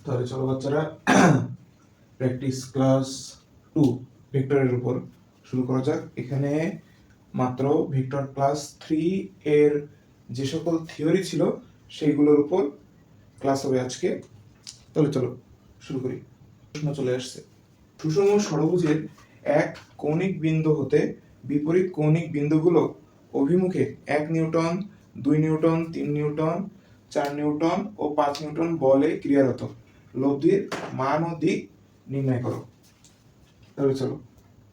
তাহলে চলো বাচ্চারা প্র্যাকটিস ক্লাস 2 ভেক্টরের উপর শুরু করা যাক। এখানে মাত্র ভেক্টর ক্লাস 3 এর যে সকল থিওরি ছিল সেইগুলোর উপর ক্লাস হবে আজকে। তাহলে চলো শুরু করি। প্রশ্ন চলে আসছে, সুষম ষড়ভুজের এক কৌণিক বিন্দু হতে বিপরীত কৌণিক বিন্দুগুলো অভিমুখে 1 নিউটন, 2 নিউটন, 3 নিউটন, 4 নিউটন ও 5 নিউটন বলে ক্রিয়ারত। লব্ধির মান ও দিক নির্ণয় করো। তাহলে চলো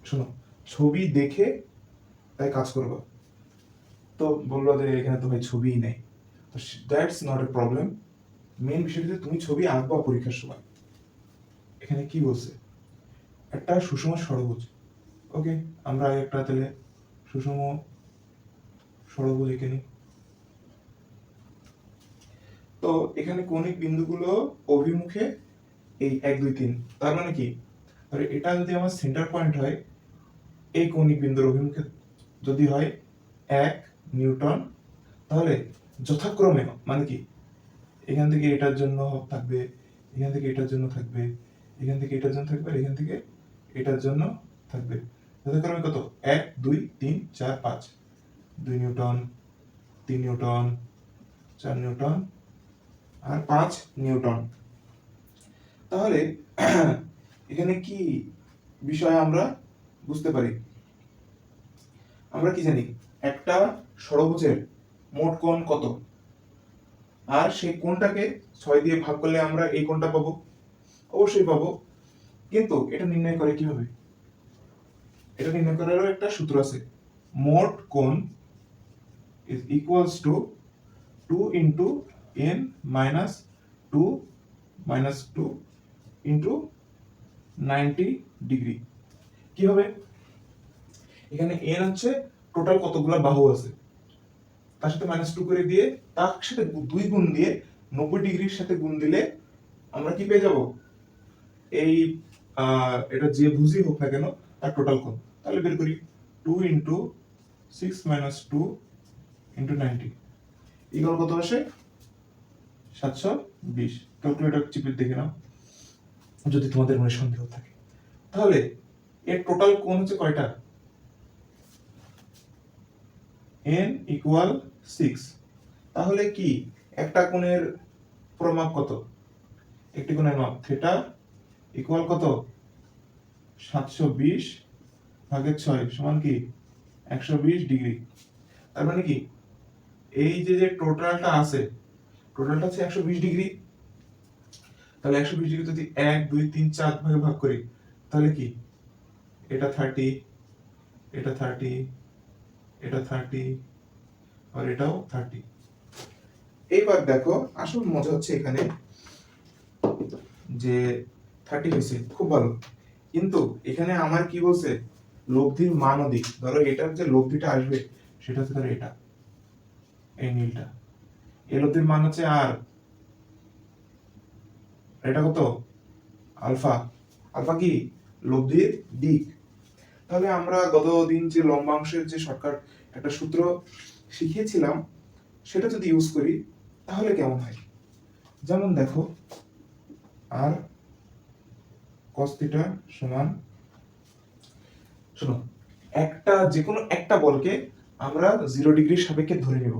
শোনো, ছবি দেখে তাই কাজ করবো। তো বললো যে এখানে তো ভাই ছবিই নেই, তো that's not a problem. Main বিষয়টা তুমি ছবি আঁকবা পরীক্ষার সময়। এখানে কি বলছে, একটা সুষম ষড়ভুজ। ওকে, আমরা একটা তাহলে সুষম ষড়ভুজ এঁকে নিই। তো এখানে কৌণিক বিন্দুগুলো অভিমুখে এই 1 2 3, তার মানে কি, তাহলে এটা যদি আমার সেন্টার পয়েন্ট হয়, এই কৌণিক বিন্দুর অভিমুখে যদি হয় 1 নিউটন, তাহলে যথাক্রমে মানে কি, এখান থেকে এটার জন্য থাকবে, এখান থেকে এটার জন্য থাকবে, এখান থেকে এটার জন্য থাকবে, আর এখান থেকে এটার জন্য থাকবে। যথাক্রমে কত, 1 2 3 4 5, 2 নিউটন, 3 নিউটন, 4 নিউটন আর 5 নিউটন। তাহলে এখানে কি বিষয় আমরা বুঝতে পারি, আমরা কি জানি, একটা ষড়ভুজের মোট কোণ কত, আর সেই কোণটাকে 6 দিয়ে ভাগ করলে আমরা এই কোণটা পাবো, অবশ্যই পাবো। কিন্তু এটা নির্ণয় করে কিভাবে, এটা নির্ণয় করারও একটা সূত্র আছে। মোট কোণ is equals to 2 into n minus 2 minus 2 into 90 degree. কি হবে, এখানে n হচ্ছে টোটাল কতগুলো বাহু আছে, তার সাথে -2 করে দিয়ে তার সাথে 2 গুণ দিয়ে 90 ডিগ্রির সাথে গুণ দিলে আমরা কি পেয়ে যাব, এই এটা যে ভুজই হোক না কেন তার টোটাল কোণ। তাহলে বের করি, 2 into 6 minus 2 into 90 ইকুয়াল কত আসে, 720। ক্যালকুলেটর চিপে দেখে নাও যদি তোমাদের মনে সন্দেহ থাকে। তাহলে এর টোটাল কোণ হচ্ছে কয়টা, n ইকুয়াল 6। তাহলে কি একটা কোণের প্রমাপ কত, একটি কোণের মাপ থিটা ইকুয়াল কত, 720 ভাগের 6 সমান কি 120 ডিগ্রি। তার মানে কি, এই যে যে টোটালটা আছে, টোটালটা হচ্ছে 120 ডিগ্রি। তাহলে 120 ডিগ্রি যদি 1 2 3 4 ভাগে ভাগ করি, তাহলে কি, এটা 30, এটা 30, এটা 30 আর এটাও 30। এইবার দেখো আসল মজা হচ্ছে এখানে যে 30 হয়েছে, খুব ভালো। কিন্তু এখানে আমার কি বলছে, লব্ধির মান ও দিক। ধরো এটার যে লব্ধিটা আসবে সেটা হচ্ছে ধরো এটা, এই নীলটা, এই লব্ধির মান হচ্ছে আর, এটা কত, আলফা। আলফা কি, লব্ধির দিক। তাহলে আমরা গত দিন যে লম্বাংশের যে শর্টকাট একটা সূত্র শিখিয়েছিলাম, সেটা যদি ইউজ করি তাহলে কেমন হয়। যেমন দেখো, আর cos থিটা সমান, শোনো, একটা যে কোনো একটা বলকে আমরা 0 ডিগ্রির সাপেক্ষে ধরে নেব,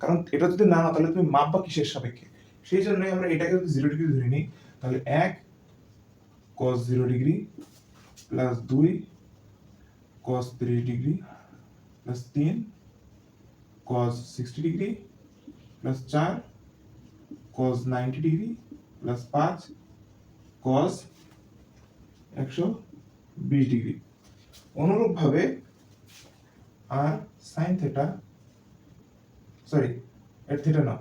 কারণ এটা যদি না হয় তাহলে তুমি মাপবা কিসের সাপেক্ষে। সেই জন্য আমরা এটাকে যদি 0 ডিগ্রি ধরে নিই, তাহলে 1 cos 0 degree plus 2 cos 30 degree plus 3 cos 60 degree plus 4 cos 90 degree plus 5 cos 120 degree. অনুরূপভাবে আর sin থিটা, সরি এর থিটা না,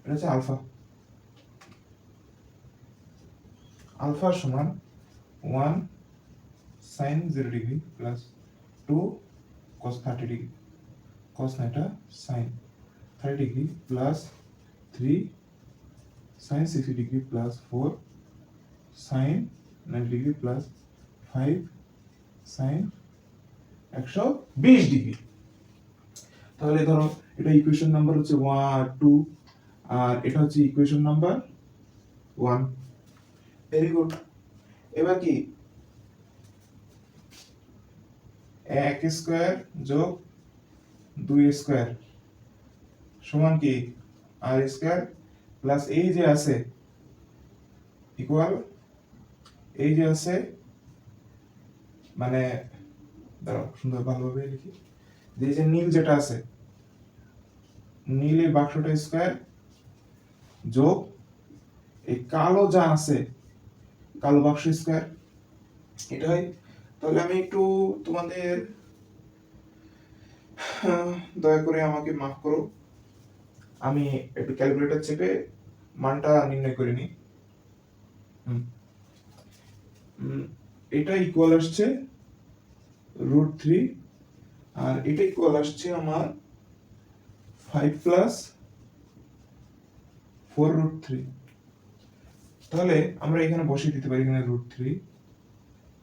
এটা হচ্ছে আলফা। আলফা সমান 1 sin 0 degree plus 2 cos 30 degree cos theta sin 30 degree plus 3 sin 60 degree plus 4 sin 90 degree plus 5 sin 120 degree. তাহলে ধরো এটা equation number হচ্ছে 1 2, আর এটা হচ্ছে ইকুয়েশন নাম্বার 1। Very good. এবার কি 1 স্কয়ার যোগ 2 স্কয়ার সমান কি আর স্কয়ার প্লাস এই যে আছে ইকুয়াল এই যে আছে মানে দাঁড়াও সুন্দর ভালোভাবে লিখি, যে নীল যেটা আছে নীল এই বাক্সটা স্কয়ার যোগ এই কালো যা আছে কালো বাক্স স্কয়ার এটা হয়। তাহলে আমি একটু তোমাদের দয়া করে আমাকে মাফ করো, আমি একটু ক্যালকুলেটর চেপে মানটা নির্ণয় করে নিই। এটা ইকুয়াল আসছে √3 আর এটা ইকুয়াল আসছে আমার 5 প্লাস 4√3। তাহলে আমরা এখানে বসিয়ে দিতে পারি এখানে √3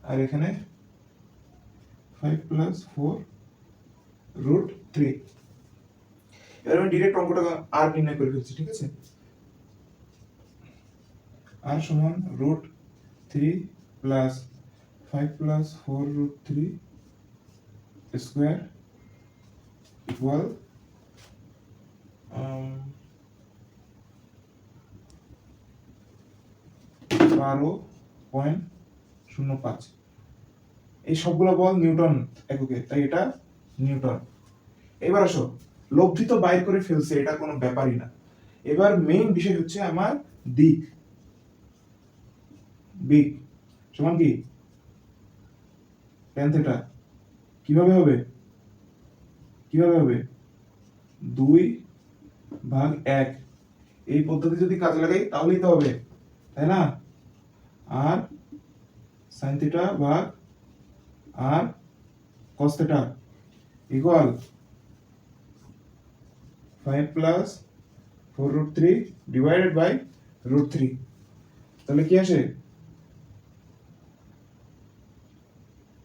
আর এখানে 5 প্লাস 4√3। এবার আমি ডিরেক্ট অঙ্কটা আর নির্ণয় করে ফেলছি, ঠিক আছে। আর সমান √3 প্লাস 5 প্লাস 4√3 স্কয়ার ইকুয়াল 12.05। এই সবগুলো বল নিউটন এককে, তাই এটা নিউটন। এবার আসো লব্ধি তো বাইর করে ফেলছে, এটা কোনো ব্যাপারই না। এবার মেইন বিষয় হচ্ছে আমার দিক। দিক সমান কি tan থিটা কিভাবে হবে 2/1 এই পদ্ধতি যদি কাজে লাগাই তাহলেই তো হবে, তাই না। আর sin থিটা ভাগ আর cos theta equal 5 plus 4√3 divided by √3। তাহলে কি আসে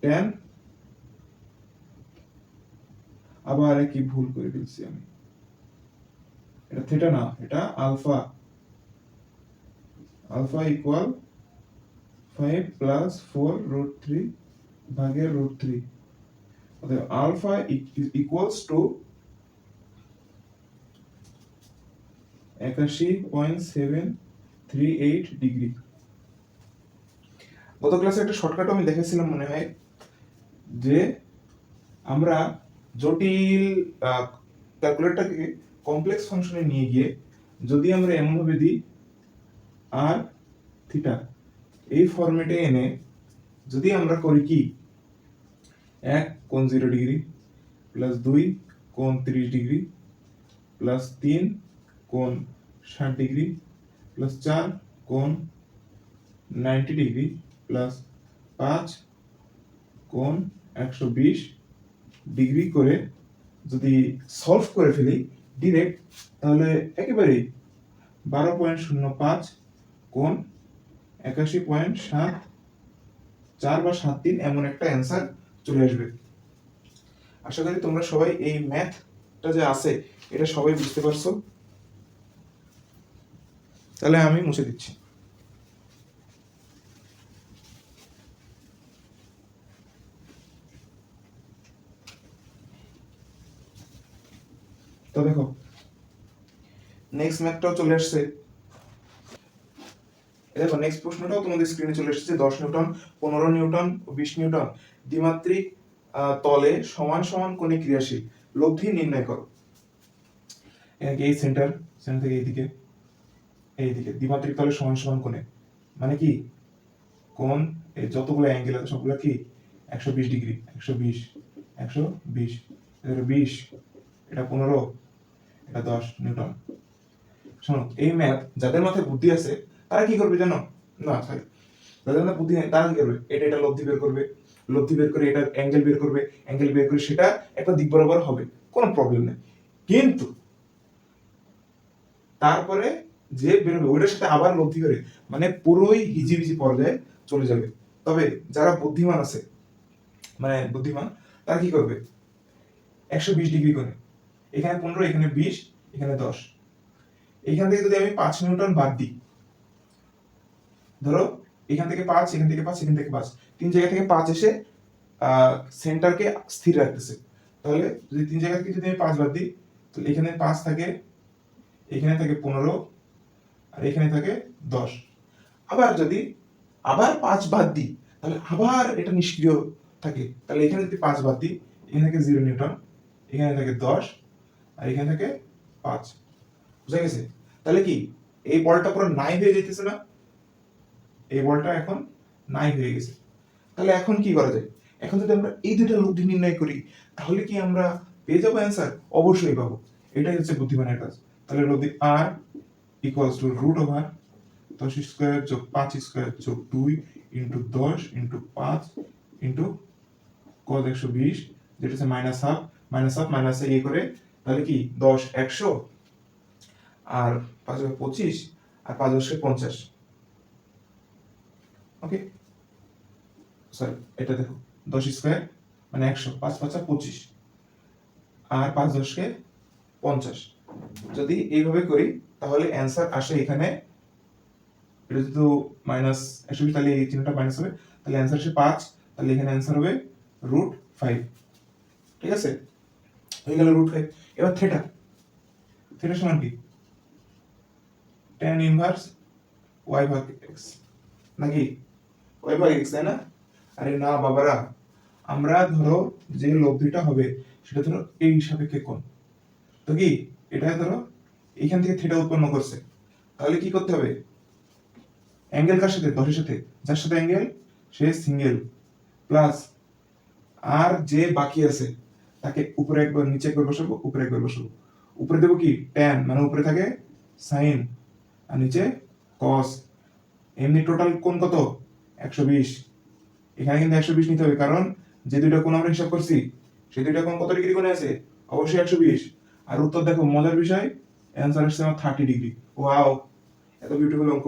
tan, আবার কি ভুল করে ফেলছি আমি, এটা থিটা না এটা আলফা। আলফা ইকুয়াল 5 প্লাস 4√3 ভাগের √3। অতএব আলফা ইকুয়ালস টু 81.738 ডিগ্রি। গত ক্লাসে একটা শর্টকাট আমি দেখেছিলাম মনে হয়, যে আমরা জটিল ক্যালকুলেটরটাকে কমপ্লেক্স ফাংশনে নিয়ে গিয়ে যদি আমরা এমন ভাবে দিই আর থিটা এই ফরম্যাটে এনে যদি আমরা করি কি 1 কোণ 0 ডিগ্রি প্লাস 2 কোণ 30 ডিগ্রি প্লাস 3 কোণ 60 ডিগ্রি প্লাস 4 কোণ 90 ডিগ্রি প্লাস 5 কোণ 120 ডিগ্রি করে যদি সলভ করে ফেলি ডিরেক্ট, তাহলে একেবারেই 12.05 কোণ 81.74 বা 73 এমন একটা অ্যান্সার চলে আসবে। আশা করি তোমরা সবাই এই ম্যাথটা যে আছে এটা সবাই বুঝতে পারছো। তাহলে আমি মুছে দিচ্ছি। তো দেখো নেক্সট ম্যাথটাও চলে আসছে। দেখো নেক্সট প্রশ্নটাও তোমাদের স্ক্রিনে চলে এসেছে। 10 নিউটন 15 নিউটন ও 20 নিউটন দ্বিমাত্রিক তলে সমান সমান কোণে ক্রিয়াশীল লব্ধি নির্ণয় করো। এই সেন্টার থেকে এইদিকে দ্বিমাত্রিক তলে সমান সমান কোণে মানে কি কোণ এই যতগুলো অ্যাঙ্গেল আছে সবগুলো কি 120 ডিগ্রি 120 120 এটা 20 এটা 15 এটা 10 নিউটন। শোনো এই ম্যাথ যাদের মাথায় বুদ্ধি আছে তারা কি করবে জানো, না সরি যাদের মাথায় বুদ্ধি নেই তারা কি করবে, এটা লব্ধি বের করবে, লব্ধি বের করে এটা অ্যাঙ্গেল বের করবে, অ্যাঙ্গেল বের করে সেটা একটা দিক বরাবর হবে, কোনো প্রবলেম নেই। কিন্তু তারপরে যে বেরোবে ওইটার সাথে আবার লব্ধি করে মানে পুরোই হিজিবিজি পর্যায়ে চলে যাবে। তবে যারা বুদ্ধিমান আছে মানে বুদ্ধিমান তারা কি করবে 120 ডিগ্রি করে এখানে 15 এখানে 20 এখানে 10 এখান থেকে যদি আমি 5 নিউটন বাদ দিই, ধরো এখান থেকে 5, এখান থেকে 5, এখান থেকে 5, তিন জায়গা থেকে 5 এসে সেন্টারকে স্থির রাখতেছে। তাহলে যদি তিন জায়গা থেকে যদি আমি 5 বাদ দিই, তাহলে এখানে 5 থাকে, এখানে থাকে 15, আর এখানে থাকে 10। আবার যদি আবার 5 বাদ দিই, তাহলে আবার এটা নিষ্ক্রিয় থাকে। তাহলে এখানে যদি 5 বাদ দিই, এখানে থাকে 0 নিউটন, এখানে থাকে 10, আর এখানে থাকে 5। বুঝা গেছে? তাহলে কি এই বলটা পুরো নাই হয়ে যাইতেছে না? এই বলটা এখন নাই হয়ে গেছে। তাহলে এখন কি করা যায়? এখন যদি আমরা এই দুইটা লব্ধি নির্ণয় করি, তাহলে কি আমরা পেয়ে যাবো অ্যান্সার? অবশ্যই পাবো। এটাই হচ্ছে বুদ্ধিমানের কাজ। তাহলে লব্ধি r equals to root over 10 square যোগ 5 স্কয়ার যোগ 2 ইন্টু 10 ইন্টু 5 ইন্টু cos 120, যেটা হচ্ছে মাইনাস হাফ, মাইনাস ইয়ে করে, তাহলে কি 10 100, আর 5 25, আর 5 50। ওকে, সরি, এটা দেখো 10 স্কয়ার মানে 100, 5 5 25, আর 5 10 50। যদি এইভাবে করি তাহলে অ্যান্সার আসে এখানে, এটা যেহেতু মাইনাস 120, তাহলে এই চিহ্নটা মাইনাস হবে, তাহলে অ্যান্সার আসে 5, তাহলে এখানে অ্যান্সার হবে রুট 5। ঠিক আছে, হয়ে গেল রুট 5। এবার থিটা, থিটা সমান কি? tan ইনভার্স y ভাগ x, নাকি y ভাগ x, তাই না? আরে না বাবারা, আমরা ধরো যে লব্ধিটা হবে সেটা ধরো এই সাপেক্ষে কোণ, তো কি এটা ধরো এইখান থেকে থিটা উৎপন্ন করছে, তাহলে কি করতে হবে? অ্যাঙ্গেল কার সাথে? 10 এর সাথে, যার সাথে অ্যাঙ্গেল সে সিঙ্গেল, প্লাস আর যে বাকি আছে তাকে উপরে একবার নিচে একবার বসাবো, উপরে একবার বসাবো। উপরে দেবো কি tan, মানে উপরে থাকে sin, আর নিচে cos। এমনি টোটাল কোণ কত? 120। এখানে কিন্তু 120 নিতে হবে, কারণ যে দুইটা কোণ আমরা হিসাব করছি সেই দুইটা কোণ কত ডিগ্রি কোণে আছে? অবশ্যই 120। আর উত্তর দেখো, মজার বিষয়, অ্যান্সার আসছে আমার 30 ডিগ্রি। ওয়াও, এত বিউটিফুল অঙ্ক।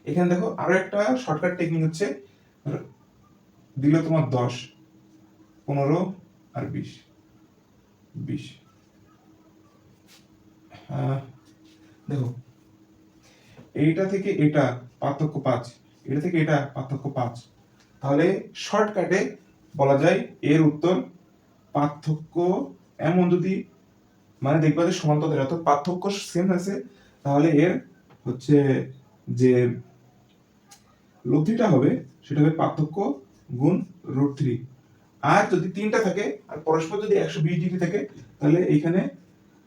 এখানে দেখো আরো একটা শর্টকাট টেকনিক হচ্ছে, দিল তোমার 10, 15 আর 20, 20। দেখো এইটা থেকে এটা পার্থক্য 5, এটা থেকে এটা পার্থক্য 5, তাহলে শর্টকাটে বলা যায় এর উত্তর পার্থক্য এমন, যদি মানে দেখবা যে সমান্তরাল অর্থাৎ পার্থক্য সেম আছে, তাহলে এর হচ্ছে যে লব্ধিটা হবে সেটা হবে পার্থক্য গুণ রুট 3। আর যদি তিনটা থাকে আর পরস্পর যদি 120 ডিগ্রি থাকে, তাহলে এইখানে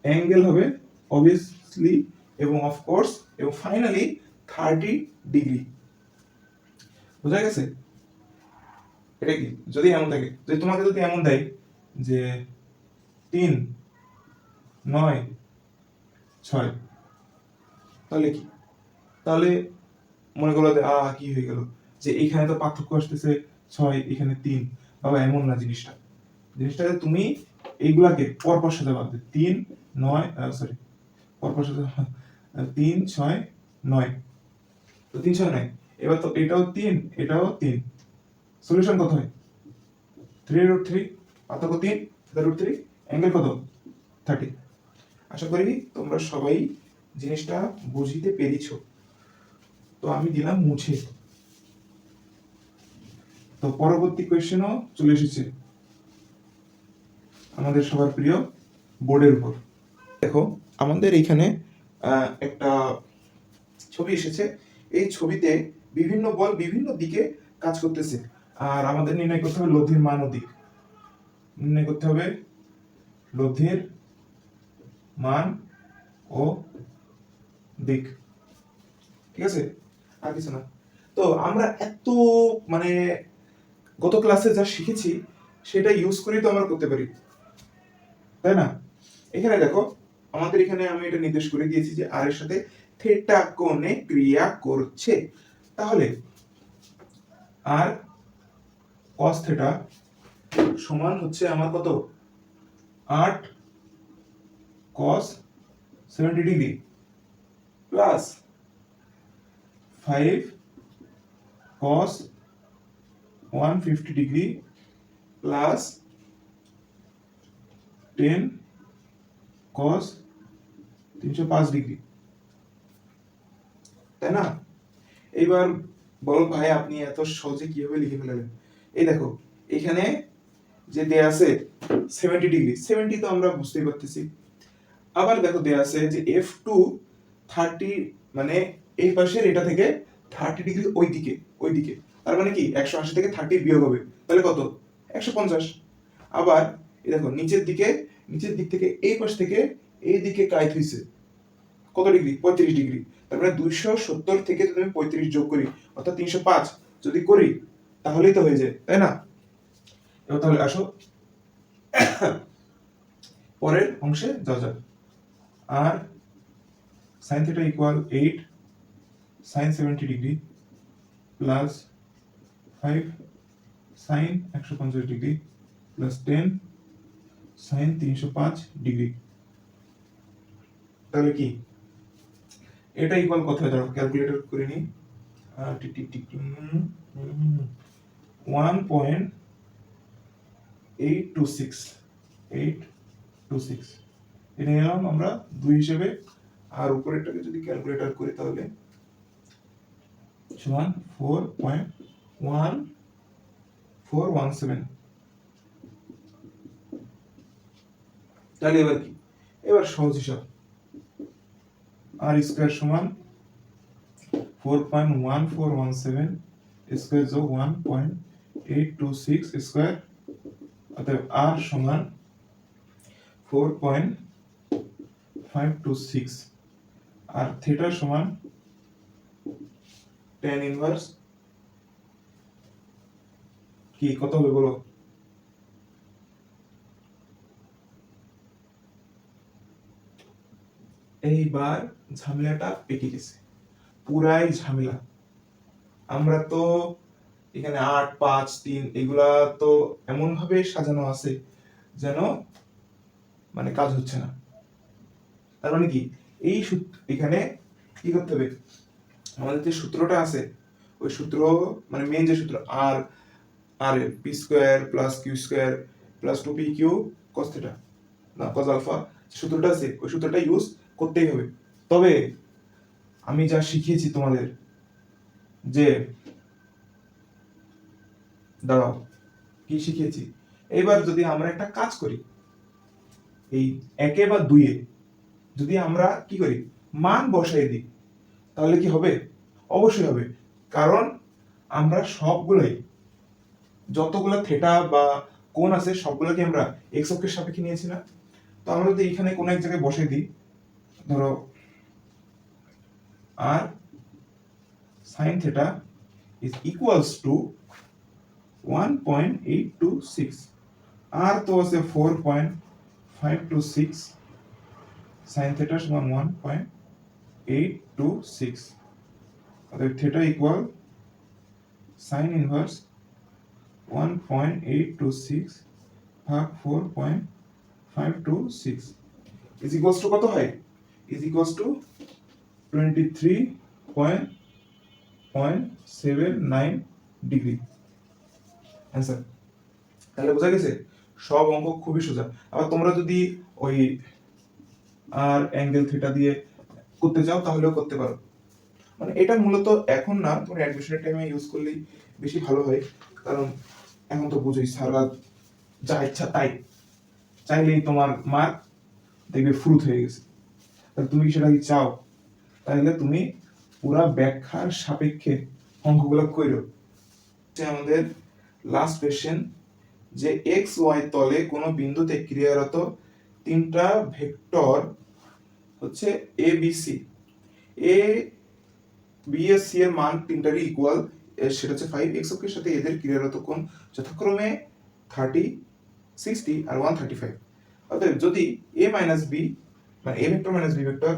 অ্যাঙ্গেল হবে অবভিয়াসলি এবং অফ কোর্স এবং ফাইনালি 30 ডিগ্রি। বুঝা গেছে? এটা কি যদি এমন থাকে, যদি তোমাকে যদি এমন দেয় যে 3 9 6, তাহলে কি? তাহলে মনে করো কি হয়ে গেল, যে এইখানে তো পার্থক্য আসতেছে 6, এখানে 3। বাবা এমন না জিনিসটা, জিনিসটা তুমি এইগুলাকে পরপর সাথে বাদ 3 9, সরি, পরপর সাথে 3 6 9, তো 3 6 9। এবার তো এটাও 3, এটাও 3, সলিউশন কত হয়? 3 রুট 3, পার্থক্য 3, রুট 3, অ্যাঙ্গেল কত? 30। আশা করি তোমরা সবাই জিনিসটা বুঝিতে পেরেছো। তো আমি দিলাম মুছে। তো পরবর্তী কোয়েশ্চেনও চলে এসেছে আমাদের সবার প্রিয় বোর্ডের উপর। দেখো আমাদের এইখানে একটা ছবি এসেছে, এই ছবিতে বিভিন্ন বল বিভিন্ন দিকে কাজ করতেছে, আর আমাদের নির্ণয় করতে হবে লব্ধির মান ও দিক। নির্ণয় করতে হবে লব্ধির মান ও দিক। ঠিক আছে, আর কিছু না। তো আমরা এত মানে গত ক্লাসে যা শিখেছি সেটা ইউজ করেই তো আমরা করতে পারি, তাই না? এখানে দেখো আমাদের এখানে আমি এটা নির্দেশ করে দিয়েছি যে আর এর সাথে থিটা কোণে ক্রিয়া করছে, তাহলে আর cos থিটা সমান হচ্ছে আমার কত? 8 cos 70 degree plus 5 cos 150 degree plus 10 cos 305 degree, তাই না? এইবার বলো ভাই আপনি এত সহজে কিভাবে লিখে ফেললেন? এই দেখো এখানে যে দেয়া আছে 70 ডিগ্রি, 70 তো আমরা বুঝতেই পারতেছি। আবার দেখো দেয়া আছে যে F2 30, মানে এই পাশের এটা থেকে 30 ডিগ্রি ওইদিকে, তার মানে কি 180 থেকে 30 বিয়োগ হবে, তাহলে কত? 150। আবার এই দেখো নিচের দিক থেকে এই পাশ থেকে এই দিকে কায়িত হইছে কত ডিগ্রি? 35 ডিগ্রি। তার মানে 270 থেকে যদি আমি 35 যোগ করি অর্থাৎ 305 যদি করি তাহলেই তো হয়ে যায়, তাই না? এবার তাহলে আসো পরের অংশে যাওয়া যাক। আর sin θ equal 8 sin 70 degree plus 5 sin 150 degree plus 10 sin 305 degree. তাহলে কি এটা ইকুয়াল কত হয়? দাঁড়াও ক্যালকুলেটর করে নিই। টিক টিক টিক 1.826 এটা নিলাম আমরা 2 হিসেবে, আর উপরেরটাকে যদি ক্যালকুলেটর করি তাহলে সমান 4.1417। তাহলে এবার কি? এবার সহজ হিসাব, আর স্কয়ার সমান 4.1417 স্কয়ার যোগ 1.826 স্কয়ার, অতএব আর সমান 4.526 আর থিটা সমান tan ইনভার্স কি কত হবে বলো? এইবার ঝামেলাটা পেকে গেছে, পুরাই ঝামেলা। আমরা তো এখানে 8 5 3 এগুলা তো এমন ভাবে সাজানো আছে যেন মানে কাজ হচ্ছে না। তার মানে কি এই এখানে কি করতে হবে? আমাদের যে সূত্রটা আছে ওই সূত্র, মানে মেইন যে সূত্র আর আর P square plus Q square plus 2pq cos θ না cos আলফা, সূত্রটা আছে ওই সূত্রটা ইউজ করতেই হবে। তবে আমি যা শিখিয়েছি তোমাদের, যে দাঁড়াও কি শিখিয়েছি, এবার যদি আমরা একটা কাজ করি এই 1 বা 2 এ যদি আমরা কি করি মান বসাই দিই তাহলে কি হবে? অবশ্যই হবে, কারণ আমরা সবগুলোই যতগুলো থিটা বা কোণ আছে সবগুলোকে আমরা x অক্ষের সাপেক্ষে নিয়েছি না? তো আমরা যদি এখানে কোন এক জায়গায় বসাই দিই, ধরো r sin θ is equals to 1.826, r তো আছে 4.526 sin θ সমান 1.826, অতএব θ ইকুয়াল sin ইনভার্স 1.826 ভাগ 4.526 is equals to কত হয়? is equals to 23.79 degree answer. তাহলে বোঝা গেছে সব অঙ্ক খুবই সোজা। আবার তোমরা যদি ওই আর অ্যাঙ্গেল থিটা দিয়ে করতে চাও তাহলেও করতে পারো, মানে এটা মূলত এখন না, তোমার অ্যাডমিশনের টাইমে ইউজ করলেই বেশি ভালো হয়, কারণ এখন তো বুঝোই সারা যা ইচ্ছা তাই চাইলেই তোমার মার্ক দেখবে ফ্রুত হয়ে গেছে। তাহলে তুমি সেটা কি চাও? তাহলে তুমি পুরা ব্যাখ্যার সাপেক্ষে অঙ্কগুলো কইরো। আমাদের লাস্ট কোশ্চেন যে এক্স ওয়াই তলে কোনো বিন্দুতে ক্রিয়ারত তিনটা ভেক্টর হচ্ছে A B C, A B এর সি এর মান তিনটারই ইকুয়াল, সেটা হচ্ছে 5 এক্স অক্ষের সাথে এদের ক্রিয়ারত কোণ যথাক্রমে 30 60 আর 135। অতএব যদি a মাইনাস বি মানে a vector minus B vector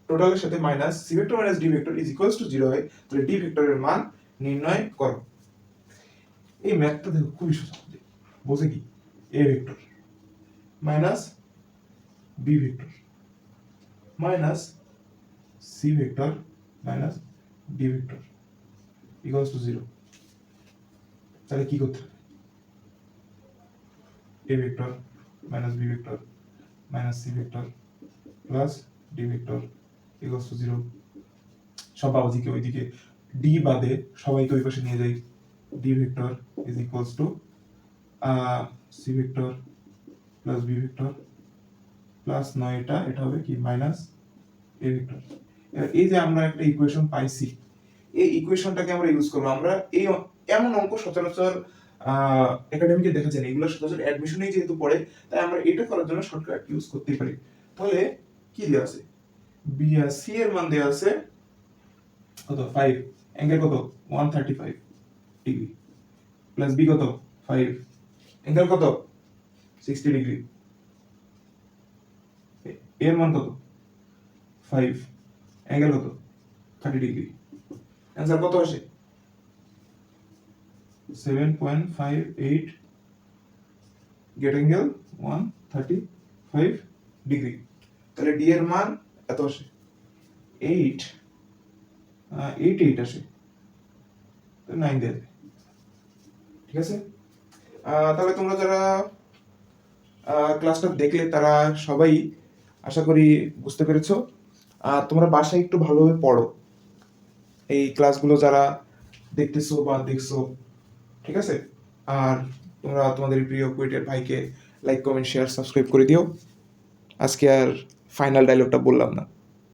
টোটালের সাথে minus C vector minus D vector is equals to 0 হয়, তাহলে ডি ভেক্টরের মান নির্ণয় করো। এই ম্যাথটা দেখো খুবই সোজা, বলছে কি a vector minus B vector minus C vector minus D vector equals to 0। তাহলে কি করতে হবে? a vector minus B vector minus C vector plus D vector equals to 0, সব বাবাজিকে ওইদিকে ডি বাদে সবাইকে ওই পাশে নিয়ে যাই, D vector is equals to C vector plus B vector plus 9 এটা হবে কি মাইনাস এ ভেক্টর। এই যে আমরা একটা ইকুয়েশন পাইছি, এই ইকুয়েশনটাকে আমরা ইউজ করবো। আমরা এই এমন অঙ্ক সচরাচর একাডেমিকে দেখা যায় না, এগুলো সচরাচর অ্যাডমিশনেই যেহেতু পড়ে, তাই আমরা এটা করার জন্য শর্টকাট ইউজ করতেই পারি। তাহলে কি দেওয়া আছে, বি আর সি এর মান দেওয়া আছে কত 5, অ্যাঙ্গেল কত 135 ডিগ্রি, প্লাস বি কত 5, অ্যাঙ্গেল কত 60 ডিগ্রি, এর মান কত 5, অ্যাঙ্গেল কত 30 ডিগ্রি। অ্যান্সার কত আসে 7.58, গেট অ্যাঙ্গেল 135 ডিগ্রি। তাহলে ডি এর মান এত আসে 8 আসে, 9 দেবে। ঠিক আছে, তাহলে তোমরা যারা ক্লাসটা দেখলে তারা সবাই আশা করি বুঝতে পেরেছো। তোমরা বাসায় একটু ভালোভাবে পড়ো এই ক্লাসগুলো যারা দেখতেছো বা দেখছো, ঠিক আছে। আর তোমরা তোমাদের প্রিয় কুয়েটের ভাইকে লাইক কমেন্ট শেয়ার সাবস্ক্রাইব করে দিও। আজকে আর ফাইনাল ডায়লগটা বললাম না।